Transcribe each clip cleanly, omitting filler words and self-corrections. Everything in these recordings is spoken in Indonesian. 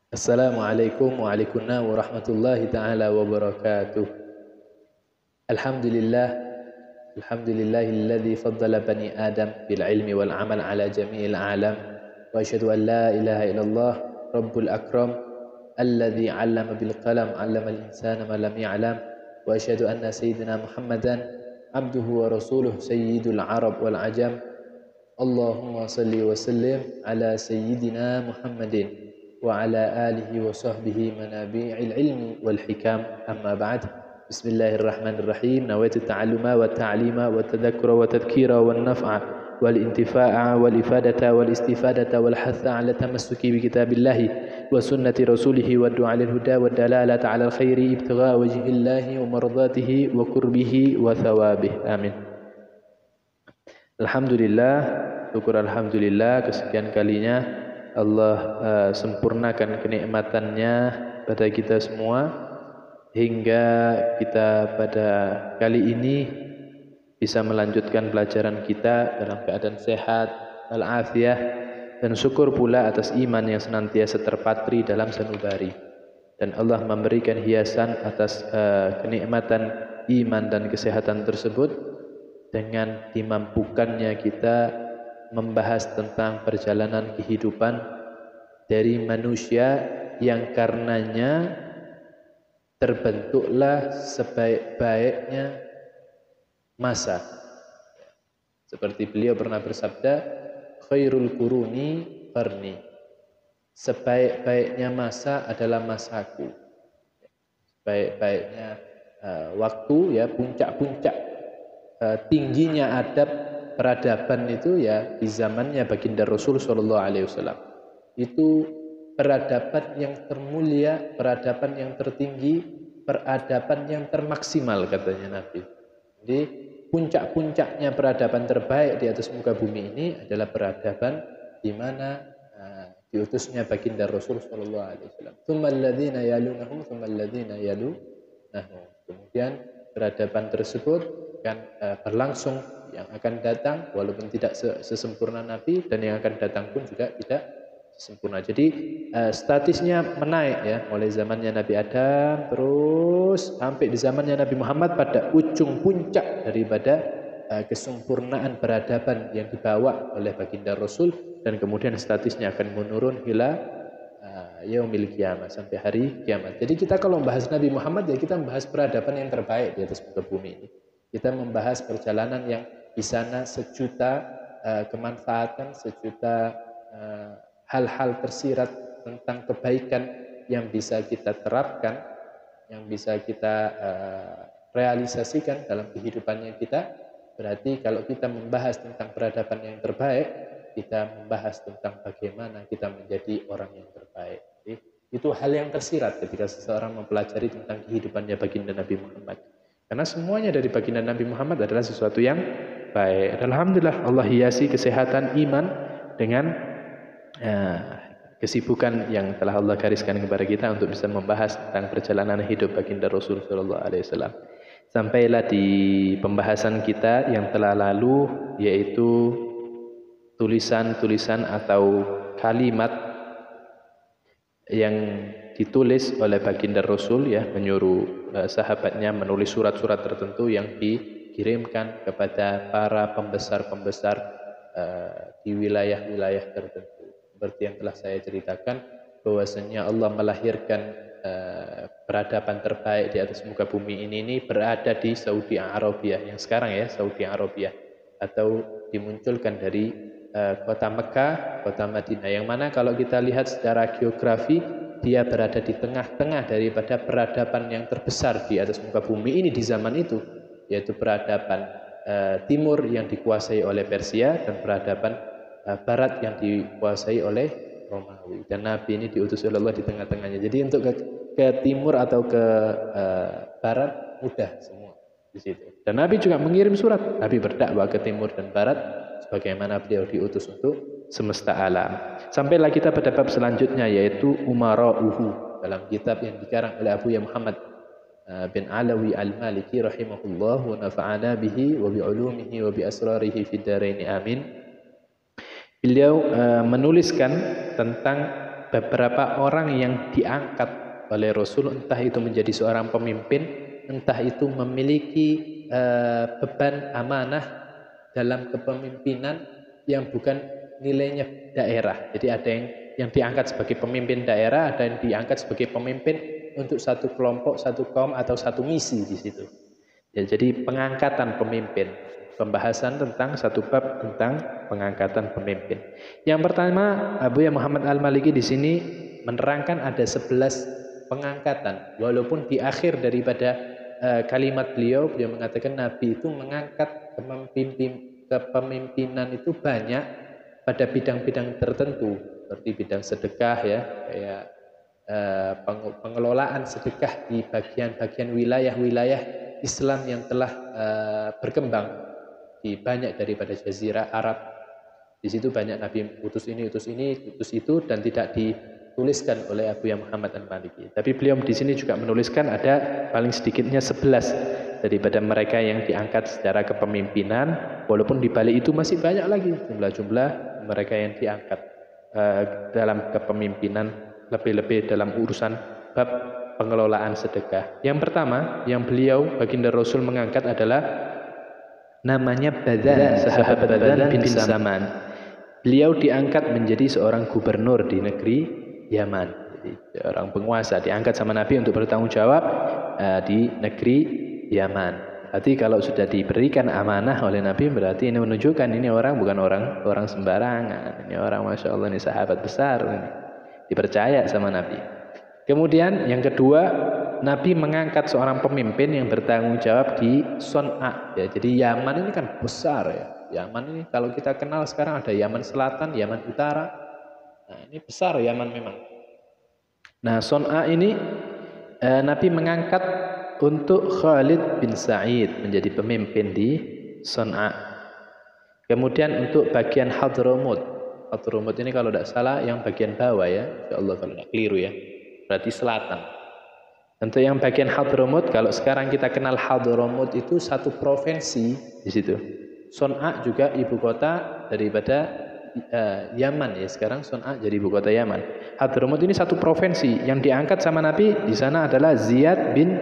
Assalamualaikum warahmatullahi ta'ala wabarakatuh. Alhamdulillah, alhamdulillahilladzi faddala bani Adam bil ilmi wal amal ala jami'il alam. Wa asyhadu an la ilaha illallah rabbul akram alladzi 'allama bil qalam 'allamal insana ma lam ya'lam. Wa asyhadu anna sayyidina Muhammadan abduhu wa rasuluh sayyidul arab wal ajam. Allahumma salli wa sallim ala sayyidina Muhammadin wa ala alihi wa sahbihi manabi'il ilmi wal hikam, amma ba'd. Bismillahirrahmanirrahim. Nawaitu ta'alluma wa ta'lima wa tadhakkura wa tadhkira wa naf'a wal intifa'a wal ifadata wal istifadata wal hatha ala tamassuki bi kitabillahi wa sunnati rasulihi wa du'a lil huda wa dalalata ala al khairi ibtigha wajhillahi wa mardatihi wa qurbihi wa thawabihi. Amin. Alhamdulillah, syukur alhamdulillah kesekian kalinya Allah sempurnakan kenikmatannya pada kita semua hingga kita pada kali ini bisa melanjutkan pelajaran kita dalam keadaan sehat, al-afiyah, dan syukur pula atas iman yang senantiasa terpatri dalam sanubari. Dan Allah memberikan hiasan atas kenikmatan iman dan kesehatan tersebut dengan dimampukannya kita membahas tentang perjalanan kehidupan dari manusia yang karenanya terbentuklah sebaik-baiknya masa. Seperti beliau pernah bersabda, khairul quruni qarni. Sebaik-baiknya masa adalah masaku. Sebaik-baiknya waktu, ya, puncak-puncak tingginya adab peradaban itu ya di zamannya baginda Rasul sallallahu alaihi wasallam. Itu peradaban yang termulia, peradaban yang tertinggi, peradaban yang termaksimal katanya Nabi. Jadi puncak-puncaknya peradaban terbaik di atas muka bumi ini adalah peradaban di mana diutusnya baginda Rasul sallallahu alaihi wasallam. Tsummal ladzina yalunahum tsummal ladzina yalunahum. Kemudian peradaban tersebut akan berlangsung, yang akan datang walaupun tidak sesempurna Nabi, dan yang akan datang pun juga tidak sempurna. Jadi statusnya menaik ya, mulai zamannya Nabi Adam terus sampai di zamannya Nabi Muhammad pada ujung puncak daripada kesempurnaan peradaban yang dibawa oleh baginda Rasul, dan kemudian statusnya akan menurun hingga yaumil qiyamah, sampai hari kiamat. Jadi kita kalau membahas Nabi Muhammad ya kita membahas peradaban yang terbaik di atas muka bumi ini. Kita membahas perjalanan yang di sana sejuta kemanfaatan, sejuta hal-hal tersirat tentang kebaikan yang bisa kita terapkan, yang bisa kita realisasikan dalam kehidupannya kita. Berarti kalau kita membahas tentang peradaban yang terbaik, kita membahas tentang bagaimana kita menjadi orang yang terbaik. Jadi, itu hal yang tersirat ketika seseorang mempelajari tentang kehidupannya baginda Nabi Muhammad. Karena semuanya dari baginda Nabi Muhammad adalah sesuatu yang baik. Alhamdulillah Allah hiasi kesehatan iman dengan kesibukan yang telah Allah gariskan kepada kita untuk bisa membahas tentang perjalanan hidup baginda Rasul sallallahu alaihi wasallam. Sampailah di pembahasan kita yang telah lalu, yaitu tulisan-tulisan atau kalimat yang ditulis oleh baginda Rasul, ya, menyuruh sahabatnya menulis surat-surat tertentu yang dikirimkan kepada para pembesar-pembesar di wilayah-wilayah tertentu. Seperti yang telah saya ceritakan, bahwasanya Allah melahirkan peradaban terbaik di atas muka bumi ini berada di Saudi Arabia yang sekarang, ya, Saudi Arabia, atau dimunculkan dari kota Mekah, kota Madinah, yang mana kalau kita lihat secara geografi dia berada di tengah-tengah daripada peradaban yang terbesar di atas muka bumi ini di zaman itu, yaitu peradaban timur yang dikuasai oleh Persia dan peradaban barat yang dikuasai oleh Romawi. Dan Nabi ini diutus oleh Allah di tengah-tengahnya. Jadi untuk ke timur atau ke barat mudah semua di situ. Dan Nabi juga mengirim surat. Nabi berdakwah ke timur dan barat sebagaimana beliau diutus untuk semesta alam. Sampailah kita pada bab selanjutnya, yaitu umara'uhu, dalam kitab yang dikarang oleh Abu Muhammad bin Alawi al-Maliki rahimahullah wa nafa'ana bihi wa bi'ulumihi wa bi'asrarihi fid dharain amin. Beliau menuliskan tentang beberapa orang yang diangkat oleh Rasul, entah itu menjadi seorang pemimpin, entah itu memiliki beban amanah dalam kepemimpinan yang bukan nilainya daerah. Jadi ada yang diangkat sebagai pemimpin daerah, ada yang diangkat sebagai pemimpin untuk satu kelompok, satu kaum atau satu misi di situ. Ya, jadi pengangkatan pemimpin. Pembahasan tentang satu bab tentang pengangkatan pemimpin. Yang pertama, Abu Muhammad Al-Maliki di sini menerangkan ada 11 pengangkatan. Walaupun di akhir daripada kalimat beliau mengatakan Nabi itu mengangkat kepemimpinan itu banyak pada bidang-bidang tertentu, seperti bidang sedekah ya, kayak pengelolaan sedekah di bagian-bagian wilayah-wilayah Islam yang telah berkembang di banyak daripada jazirah Arab. Di situ banyak Nabi utus ini, utus itu, dan tidak dituliskan oleh Abu Muhammad Al-Maliki. Tapi beliau di sini juga menuliskan ada paling sedikitnya 11 daripada mereka yang diangkat secara kepemimpinan, walaupun di balik itu masih banyak lagi jumlah-jumlah mereka yang diangkat dalam kepemimpinan, lebih-lebih dalam urusan bab pengelolaan sedekah. Yang pertama yang beliau baginda Rasul mengangkat adalah namanya Badan, sahabat Badan bin Zaman. Beliau diangkat menjadi seorang gubernur di negeri Yaman. Jadi seorang penguasa diangkat sama Nabi untuk bertanggung jawab di negeri Yaman. Berarti kalau sudah diberikan amanah oleh Nabi, berarti ini menunjukkan ini orang bukan orang sembarangan. Ini orang, masya Allah, ini sahabat besar, ini dipercaya sama Nabi. Kemudian yang kedua, Nabi mengangkat seorang pemimpin yang bertanggung jawab di Son'a. Ya, jadi Yaman ini kan besar ya. Yaman ini kalau kita kenal sekarang ada Yaman Selatan, Yaman Utara. Nah, ini besar Yaman memang. Nah, Son'a ini Nabi mengangkat untuk Khalid bin Sa'id menjadi pemimpin di Son'a. Kemudian untuk bagian Hadramut. Hadramut ini kalau tidak salah yang bagian bawah ya. Insyaallah kalau tidak keliru ya. Berarti selatan. Untuk yang bagian Hadramut, kalau sekarang kita kenal Hadramut itu satu provinsi di situ. Son'a juga ibu kota daripada Yaman ya. Sekarang Son'a jadi ibu kota Yaman. Hadramut ini satu provinsi yang diangkat sama Nabi di sana adalah Ziyad bin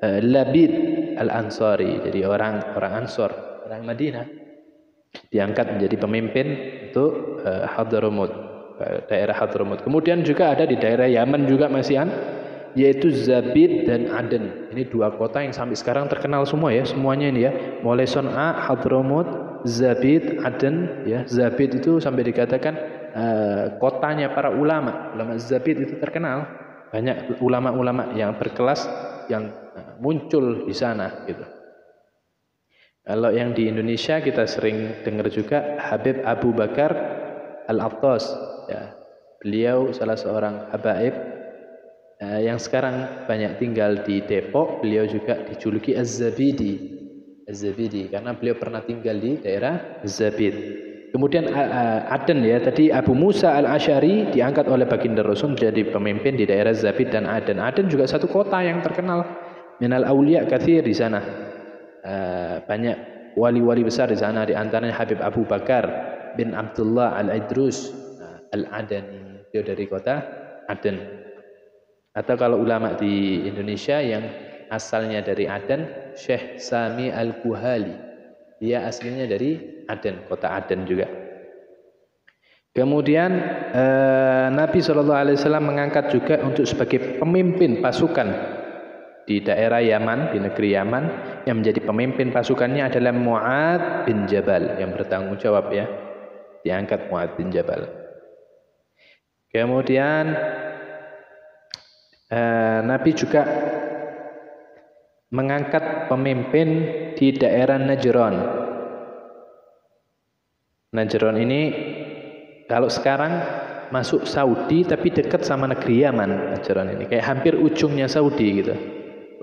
Labid Al-Ansari. Jadi orang Ansor, orang Madinah, diangkat menjadi pemimpin untuk Hadramut, daerah Hadramut. Kemudian juga ada di daerah Yaman juga masihan, yaitu Zabid dan Aden. Ini dua kota yang sampai sekarang terkenal semua ya, semuanya ini ya. Mulai Son'a, Hadramut, Zabid, Aden ya. Zabid itu sampai dikatakan kotanya para ulama. Ulama Zabid itu terkenal. Banyak ulama-ulama yang berkelas yang muncul di sana gitu. Kalau yang di Indonesia kita sering dengar juga Habib Abu Bakar Al-Attas ya. Beliau salah seorang habaib yang sekarang banyak tinggal di Depok. Beliau juga dijuluki Az-Zabidi karena beliau pernah tinggal di daerah Zabid. Kemudian Aden ya, tadi Abu Musa Al-Asy'ari diangkat oleh baginda Rasul menjadi pemimpin di daerah Zabid dan Aden. Aden juga satu kota yang terkenal. Minal auliya katsir di sana. Banyak wali-wali besar di sana, di antaranya Habib Abu Bakar bin Abdullah Al-Idrus Al-Adani, dia dari kota Aden. Atau kalau ulama di Indonesia yang asalnya dari Aden, Syekh Sami Al-Kuhali, dia aslinya dari Aden, kota Aden juga. Kemudian Nabi SAW mengangkat juga untuk sebagai pemimpin pasukan di daerah Yaman, di negeri Yaman. Yang menjadi pemimpin pasukannya adalah Mu'ad bin Jabal, yang bertanggung jawab ya, diangkat Mu'ad bin Jabal. Kemudian Nabi juga mengangkat pemimpin di daerah Najran. Najran ini kalau sekarang masuk Saudi tapi dekat sama negeri Yaman. Najran ini kayak hampir ujungnya Saudi gitu,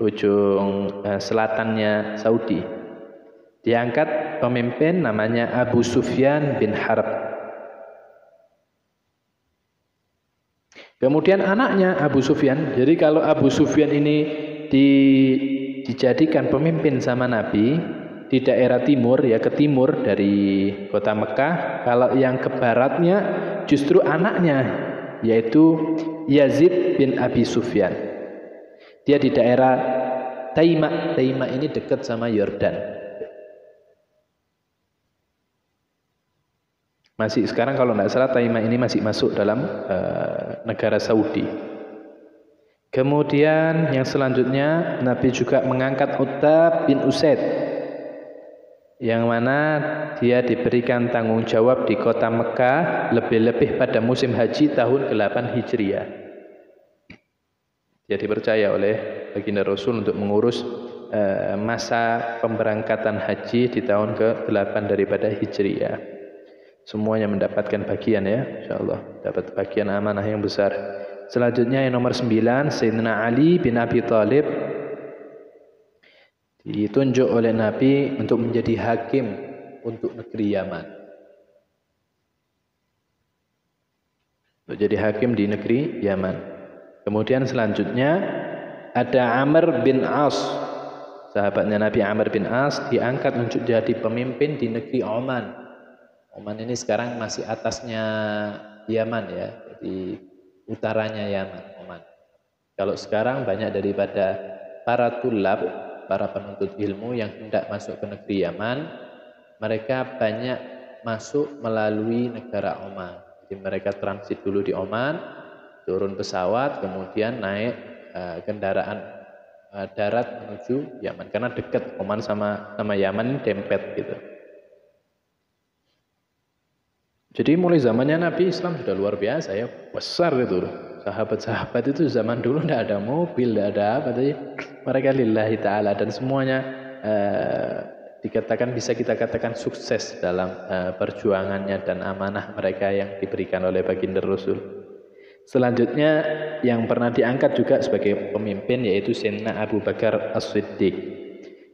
ujung selatannya Saudi. Diangkat pemimpin namanya Abu Sufyan bin Harb. Kemudian anaknya Abu Sufyan. Jadi kalau Abu Sufyan ini dijadikan pemimpin sama Nabi di daerah timur ya, ke timur dari kota Mekah. Kalau yang ke baratnya justru anaknya yaitu Yazid bin Abi Sufyan. Dia di daerah Taima. Taima ini dekat sama Yordan. Masih sekarang kalau tidak salah Taima ini masih masuk dalam negara Saudi. Kemudian yang selanjutnya Nabi juga mengangkat Utbah bin Usaid, yang mana dia diberikan tanggung jawab di kota Mekah lebih-lebih pada musim haji tahun 8 Hijriah. Dia dipercaya oleh baginda Rasul untuk mengurus masa pemberangkatan haji di tahun ke-8 daripada Hijriah. Semuanya mendapatkan bagian ya, insyaallah dapat bagian amanah yang besar. Selanjutnya yang nomor 9, Sayyidina Ali bin Abi Thalib ditunjuk oleh Nabi untuk menjadi hakim untuk negeri Yaman. Untuk jadi hakim di negeri Yaman. Kemudian selanjutnya ada Amr bin As. Sahabatnya Nabi Amr bin As diangkat untuk jadi pemimpin di negeri Oman. Oman ini sekarang masih atasnya Yaman ya, di utaranya Yaman, Oman. Kalau sekarang banyak daripada para tulab, para penuntut ilmu yang hendak masuk ke negeri Yaman, mereka banyak masuk melalui negara Oman. Jadi mereka transit dulu di Oman, turun pesawat, kemudian naik kendaraan darat menuju Yaman. Karena dekat Oman sama Yaman ini dempet gitu. Jadi mulai zamannya Nabi Islam sudah luar biasa ya, besar itu. Sahabat-sahabat itu zaman dulu tidak ada mobil, tidak ada apa, tapi mereka lillahi ta'ala dan semuanya dikatakan, bisa kita katakan sukses dalam perjuangannya dan amanah mereka yang diberikan oleh baginda Rasul. Selanjutnya yang pernah diangkat juga sebagai pemimpin yaitu Sayyidina Abu Bakar As-Siddiq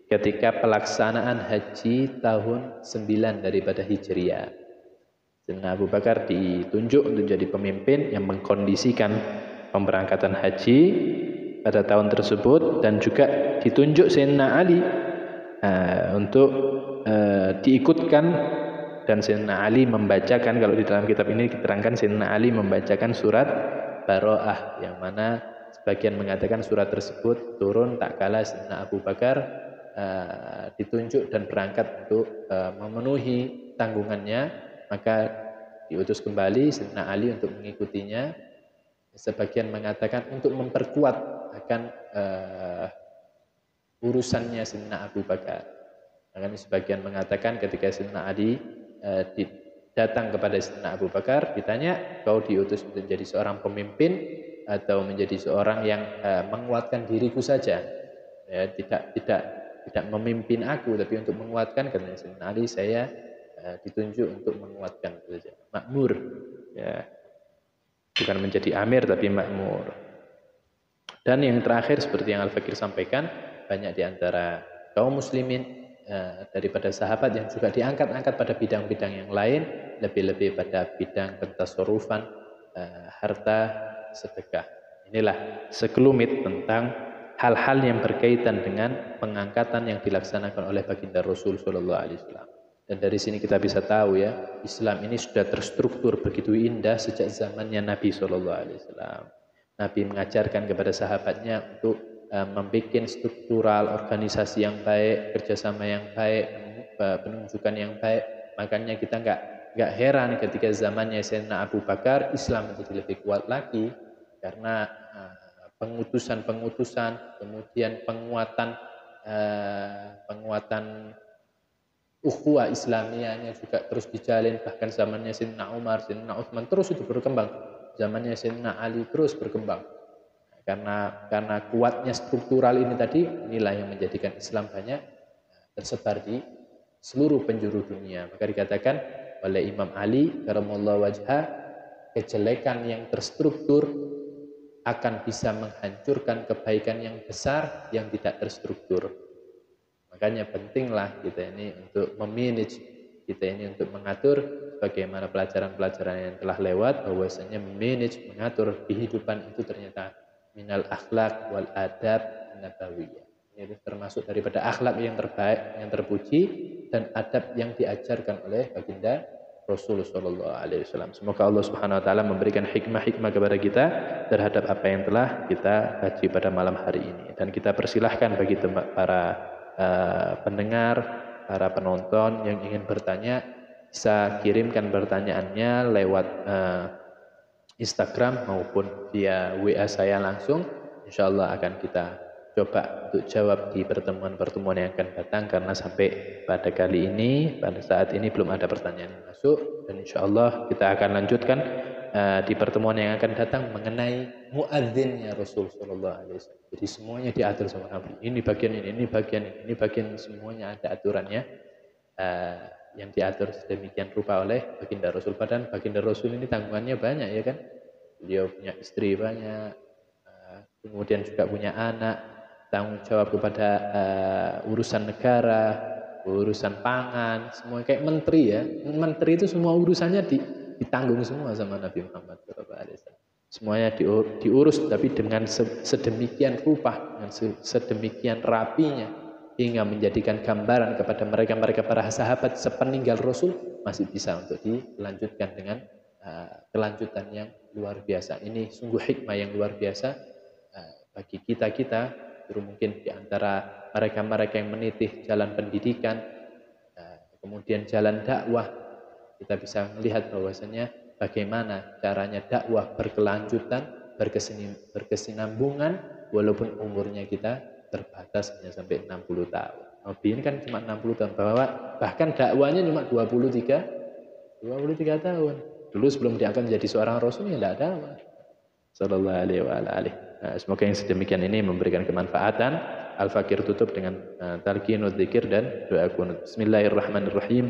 ketika pelaksanaan haji tahun 9 daripada Hijriah. Sayyidina Abu Bakar ditunjuk untuk jadi pemimpin yang mengkondisikan pemberangkatan haji pada tahun tersebut, dan juga ditunjuk Sayyidina Ali untuk diikutkan, dan Sayyidina Ali membacakan, kalau di dalam kitab ini diterangkan Sayyidina Ali membacakan surat Baro'ah, yang mana sebagian mengatakan surat tersebut turun tak kala Sayyidina Abu Bakar ditunjuk dan berangkat untuk memenuhi tanggungannya, maka diutus kembali Sayyidina Ali untuk mengikutinya. Sebagian mengatakan untuk memperkuat akan urusannya Sayyidina Abu Bakar. Makanya sebagian mengatakan ketika Sayyidina Ali datang kepada Sayyidina Abu Bakar, ditanya, kau diutus untuk menjadi seorang pemimpin atau menjadi seorang yang menguatkan diriku saja, ya, tidak memimpin aku tapi untuk menguatkan. Karena Sayyidina Ali, saya ditunjuk untuk menguatkan saja, makmur ya, bukan menjadi amir tapi makmur. Dan yang terakhir seperti yang Al-Fakir sampaikan, banyak di antara kaum muslimin daripada sahabat yang juga diangkat-angkat pada bidang-bidang yang lain, lebih-lebih pada bidang pentasarufan, harta, sedekah. Inilah sekelumit tentang hal-hal yang berkaitan dengan pengangkatan yang dilaksanakan oleh baginda Rasul sallallahu alaihi wasallam. Dan dari sini kita bisa tahu ya, Islam ini sudah terstruktur begitu indah sejak zamannya Nabi sallallahu alaihi wasallam. Nabi mengajarkan kepada sahabatnya untuk membuat struktural organisasi yang baik, kerjasama yang baik, penunjukan yang baik. Makanya kita nggak heran ketika zamannya Sayyidina Abu Bakar Islam menjadi lebih kuat lagi, karena pengutusan, kemudian penguatan ukhuwah Islamiyahnya juga terus dijalin. Bahkan zamannya Sayyidina Umar, Sayyidina Utsman terus itu berkembang. Zamannya Sayyidina Ali terus berkembang. Karena kuatnya struktural ini tadi, inilah yang menjadikan Islam banyak tersebar di seluruh penjuru dunia. Maka dikatakan oleh Imam Ali karamallahu wajhah, kejelekan yang terstruktur akan bisa menghancurkan kebaikan yang besar yang tidak terstruktur. Makanya pentinglah kita ini untuk memanage, kita ini untuk mengatur bagaimana pelajaran-pelajaran yang telah lewat, bahwasanya memanage, mengatur kehidupan itu ternyata minal akhlak wal adab nabawiyah. Ini termasuk daripada akhlak yang terbaik, yang terpuji, dan adab yang diajarkan oleh baginda Rasul sallallahu alaihi wasallam. Semoga Allah Subhanahu wa taala memberikan hikmah-hikmah kepada kita terhadap apa yang telah kita kaji pada malam hari ini, dan kita persilahkan bagi para pendengar, para penonton yang ingin bertanya bisa kirimkan pertanyaannya lewat Instagram maupun via WA saya langsung. Insyaallah akan kita coba untuk jawab di pertemuan-pertemuan yang akan datang, karena sampai pada kali ini, pada saat ini belum ada pertanyaan yang masuk, dan insyaallah kita akan lanjutkan di pertemuan yang akan datang mengenai muadzinnya Rasul sallallahu alaihi wasallam. Jadi semuanya diatur sama Nabi. Ini bagian ini bagian ini bagian, semuanya ada aturannya yang diatur sedemikian rupa oleh baginda Rasul. Padahal baginda Rasul ini tanggungannya banyak ya kan. Beliau punya istri banyak, kemudian juga punya anak, tanggung jawab kepada urusan negara, urusan pangan, semua kayak menteri ya. Menteri itu semua urusannya ditanggung semua sama Nabi Muhammad SAW. Semuanya diurus, tapi dengan sedemikian rupa, dengan sedemikian rapinya, hingga menjadikan gambaran kepada mereka para sahabat sepeninggal Rasul masih bisa untuk dilanjutkan dengan kelanjutan yang luar biasa. Ini sungguh hikmah yang luar biasa bagi kita, terus mungkin di antara mereka yang menitih jalan pendidikan, kemudian jalan dakwah, kita bisa melihat bahwasanya bagaimana caranya dakwah berkelanjutan, berkesinambungan, walaupun umurnya kita terbatas hanya sampai 60 tahun. Nabi ini kan cuma 60 tahun, bahkan dakwahnya cuma 23 tahun. Dulu sebelum diangkat menjadi seorang rasul ya tidak ada dakwah. Sallallahu alaihi wa alihi. Semoga yang sedemikian ini memberikan kemanfaatan. Al-Fakir tutup dengan talqinul dzikir dan doa qunut. Bismillahirrahmanirrahim.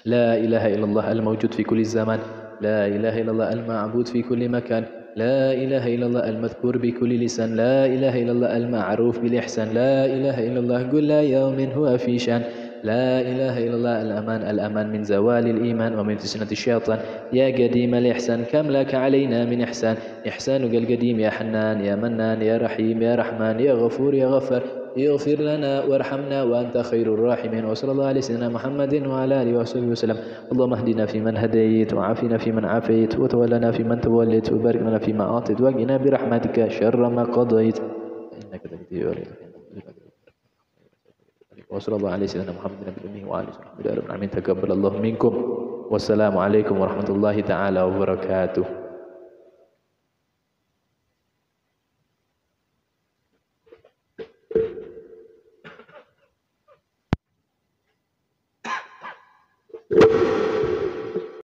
La ilaha illallah al-mawjud fi kulli zaman. La ilaha illallah al-ma'bud fi kulli makan. لا إله إلا الله المذكور بكل لسان لا إله إلا الله المعروف بالإحسان لا إله إلا الله كل يوم هو في شان لا إله إلا الله الأمان من زوال الإيمان ومن فتنة الشيطان يا قديم الإحسان كم لك علينا من إحسانك القديم يا حنان يا منان يا رحيم يا رحمن يا غفور يا غفار اغفر لنا وارحمنا وأنت خير الراحمين وصلى الله على سيدنا محمد وعلى آله وصحبه وسلم اللهم اهدنا فيمن هديت وعافنا فيمن عافيت وتولنا فيمن توليت وبارك لنا فيما أعطيت وقنا برحمتك شر ما قضيت إنك تقضي وصلى الله على سيدنا محمد النبي وعلى آله وصحبه وسلم تقبل الله منكم والسلام عليكم ورحمة الله تعالى وبركاته.